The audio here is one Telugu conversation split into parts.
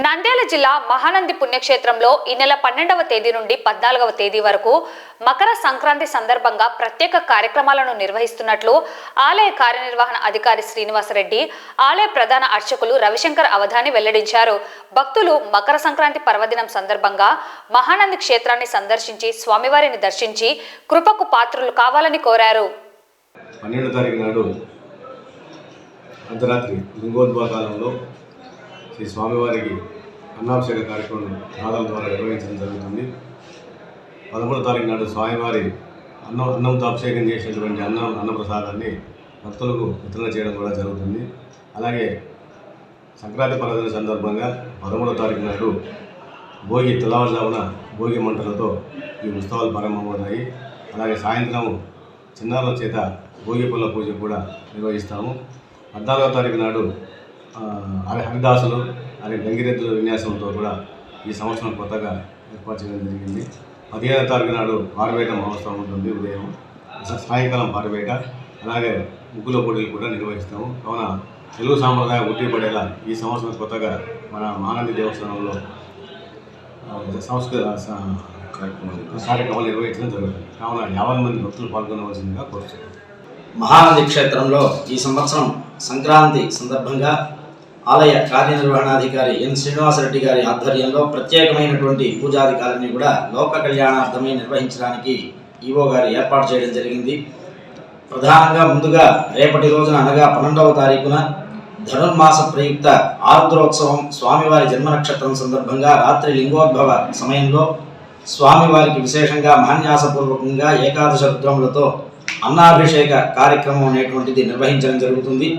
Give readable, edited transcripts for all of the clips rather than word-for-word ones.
నంద్యాల జిల్లా మహానంది పుణ్యక్షేత్రంలో ఈ నెల 12వ తేదీ నుండి 14వ తేదీ వరకు మకర సంక్రాంతి సందర్భంగా ప్రత్యేక కార్యక్రమాలను నిర్వహిస్తున్నట్లు ఆలయ కార్యనిర్వహణ అధికారి శ్రీనివాసరెడ్డి, ఆలయ ప్రధాన అర్చకులు రవిశంకర్ అవధాని వెల్లడించారు. భక్తులు మకర సంక్రాంతి పర్వదినం సందర్భంగా మహానంది క్షేత్రాన్ని సందర్శించి స్వామివారిని దర్శించి కృపకు పాత్రులు కావాలని కోరారు. 12వ తారీఖు నాడు అర్ధరాత్రి లింగోద్భాకాలంలో శ్రీ స్వామివారికి అన్నాభిషేక కార్యక్రమం నాదాల ద్వారా నిర్వహించడం జరుగుతుంది. 13వ తారీఖు నాడు స్వామివారి అన్నంతో అభిషేకం చేసినటువంటి అన్నప్రసాదాన్ని భక్తులకు వితరణ చేయడం కూడా జరుగుతుంది. అలాగే సంక్రాంతి పర్వదిన సందర్భంగా 13వ తారీఖు నాడు భోగి తెల్లవారుజామున భోగి మంటలతో ఈ ఉత్సవాలు ప్రారంభమవుతాయి. అలాగే సాయంత్రం చిన్నారుల చేత భోగి పళ్ళ పూజ కూడా నిర్వహిస్తాము. 14వ తారీఖు నాడు హరిదాసులు అలాగే గంగిరెద్దుల విన్యాసంతో కూడా ఈ సంవత్సరం కొత్తగా ఏర్పాటు చేయడం జరిగింది. 15వ తారీఖు నాడు పారివేట మహోత్సవం ఉంటుంది. ఉదయం సాయంకాలం పారివేట, అలాగే ముగ్గుల పోటీలు కూడా నిర్వహిస్తాము. కావున తెలుగు సాంప్రదాయం ఉట్టిపడేలా ఈ సంవత్సరం కొత్తగా మన మహానంది దేవస్థానంలో సంస్కృత కార్యక్రమాలు నిర్వహించడం జరుగుతుంది. కావున 50 మంది భక్తులు పాల్గొనవలసిందిగా కోరుతున్నాను. మహానంది క్షేత్రంలో ఈ సంవత్సరం సంక్రాంతి సందర్భంగా ఆలయ కార్యనిర్వహణాధికారి ఎన్ శ్రీనివాసరెడ్డి గారి ఆధ్వర్యంలో ప్రత్యేకమైనటువంటి పూజాధికారిని కూడా లోక కళ్యాణార్థమై నిర్వహించడానికి ఈవో గారు ఏర్పాటు చేయడం జరిగింది. ప్రధానంగా ముందుగా రేపటి రోజున అనగా 12వ తారీఖున ధనుర్మాస ప్రయుక్త ఆరుద్రోత్సవం స్వామివారి జన్మ నక్షత్రం సందర్భంగా రాత్రి లింగోద్భవ సమయంలో స్వామివారికి విశేషంగా మహాన్యాసపూర్వకంగా ఏకాదశ రుద్రములతో అన్నాభిషేక కార్యక్రమం అనేటువంటిది నిర్వహించడం జరుగుతుంది.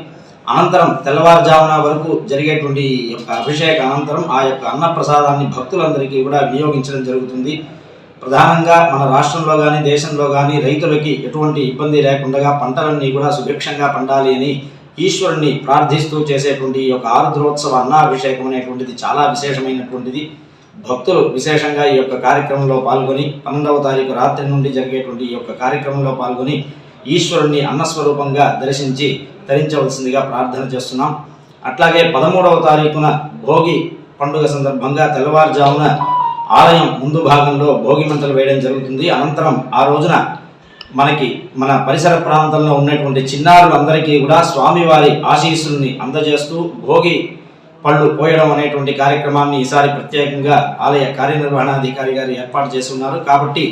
అనంతరం తెల్లవారుజామున వరకు జరిగేటువంటి యొక్క అభిషేక అనంతరం ఆ యొక్క అన్నప్రసాదాన్ని భక్తులందరికీ కూడా వినియోగించడం జరుగుతుంది. ప్రధానంగా మన రాష్ట్రంలో కానీ దేశంలో కానీ రైతులకి ఎటువంటి ఇబ్బంది లేకుండా పంటలన్నీ కూడా సుభిక్షంగా పండాలి అని ఈశ్వరుని ప్రార్థిస్తూ చేసేటువంటి ఈ యొక్క ఆరుద్రోత్సవ అన్నాభిషేకం అనేటువంటిది చాలా విశేషమైనటువంటిది. భక్తులు విశేషంగా ఈ యొక్క కార్యక్రమంలో పాల్గొని 12వ తారీఖు రాత్రి నుండి జరిగేటువంటి ఈ యొక్క కార్యక్రమంలో పాల్గొని ఈశ్వరుణ్ణి అన్నస్వరూపంగా దర్శించి ధరించవలసిందిగా ప్రార్థన చేస్తున్నాం. అట్లాగే 13వ తారీఖున భోగి పండుగ సందర్భంగా తెల్లవారుజామున ఆలయం ముందు భాగంలో భోగి మంటలు వేయడం జరుగుతుంది. అనంతరం ఆ రోజున మన పరిసర ప్రాంతంలో ఉన్నటువంటి చిన్నారులందరికీ కూడా స్వామివారి ఆశీస్సుల్ని అందజేస్తూ భోగి పళ్ళు పోయడం అనేటువంటి కార్యక్రమాన్ని ఈసారి ప్రత్యేకంగా ఆలయ కార్యనిర్వహణాధికారి గారు ఏర్పాటు చేసి ఉన్నారు. కాబట్టి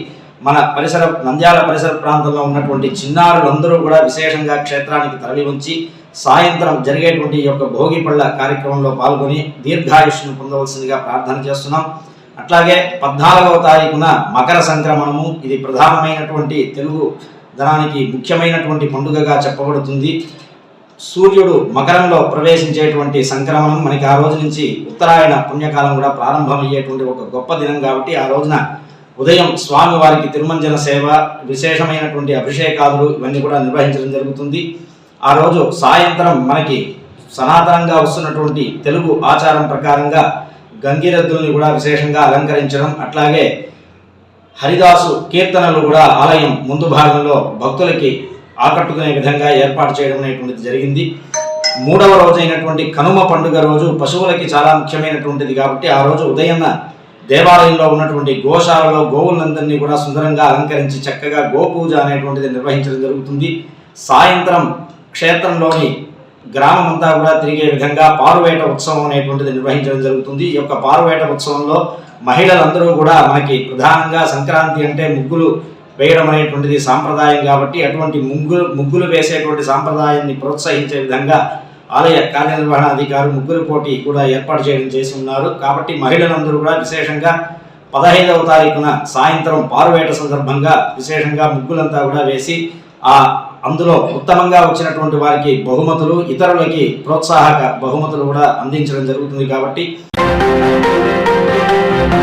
మన నంద్యాల పరిసర ప్రాంతంలో ఉన్నటువంటి చిన్నారులందరూ కూడా విశేషంగా క్షేత్రానికి తరలి వచ్చి సాయంత్రం జరిగేటువంటి ఈ యొక్క భోగి పళ్ళ కార్యక్రమంలో పాల్గొని దీర్ఘాయుష్ను పొందవలసిందిగా ప్రార్థన చేస్తున్నాం. అట్లాగే 14వ తారీఖున మకర సంక్రమణము, ఇది ప్రధానమైనటువంటి తెలుగు ధనానికి ముఖ్యమైనటువంటి పండుగగా చెప్పబడుతుంది. సూర్యుడు మకరంలో ప్రవేశించేటువంటి సంక్రమణం మనకి ఆ రోజు నుంచి ఉత్తరాయణ పుణ్యకాలం కూడా ప్రారంభమయ్యేటువంటి ఒక గొప్ప దినం. కాబట్టి ఆ రోజున ఉదయం స్వామివారికి తిరుమంజన సేవ, విశేషమైనటువంటి అభిషేకాదులు ఇవన్నీ కూడా నిర్వహించడం జరుగుతుంది. ఆ రోజు సాయంత్రం మనకి సనాతనంగా వస్తున్నటువంటి తెలుగు ఆచారం ప్రకారంగా గంగిరెద్దుల్ని కూడా విశేషంగా అలంకరించడం, అట్లాగే హరిదాసు కీర్తనలు కూడా ఆలయం ముందు భాగంలో భక్తులకి ఆకట్టుకునే విధంగా ఏర్పాటు చేయడం అనేటువంటిది జరిగింది. 3వ రోజు అయినటువంటి కనుమ పండుగ రోజు పశువులకి చాలా ముఖ్యమైనటువంటిది. కాబట్టి ఆ రోజు ఉదయం దేవాలయంలో ఉన్నటువంటి గోశాలలో గోవులందరినీ కూడా సుందరంగా అలంకరించి చక్కగా గోపూజ అనేటువంటిది నిర్వహించడం జరుగుతుంది. సాయంత్రం క్షేత్రంలోని గ్రామం అంతా కూడా తిరిగే విధంగా పారువేట ఉత్సవం అనేటువంటిది నిర్వహించడం జరుగుతుంది. ఈ యొక్క పారువేట ఉత్సవంలో మహిళలందరూ కూడా మనకి ప్రధానంగా సంక్రాంతి అంటే ముగ్గులు వేయడం అనేటువంటిది సాంప్రదాయం. కాబట్టి అటువంటి ముగ్గులు వేసేటువంటి సాంప్రదాయాన్ని ప్రోత్సహించే విధంగా ఆలయ కార్యనిర్వహణాధికారి ముగ్గురు పోటీ కూడా ఏర్పాటు చేయడం చేసి ఉన్నారు. కాబట్టి మహిళలందరూ కూడా విశేషంగా 15వ తారీఖున సాయంత్రం పారువేట సందర్భంగా విశేషంగా ముగ్గులంతా కూడా వేసి అందులో ఉత్తమంగా వచ్చినటువంటి వారికి బహుమతులు, ఇతరులకి ప్రోత్సాహక బహుమతులు కూడా అందించడం జరుగుతుంది. కాబట్టి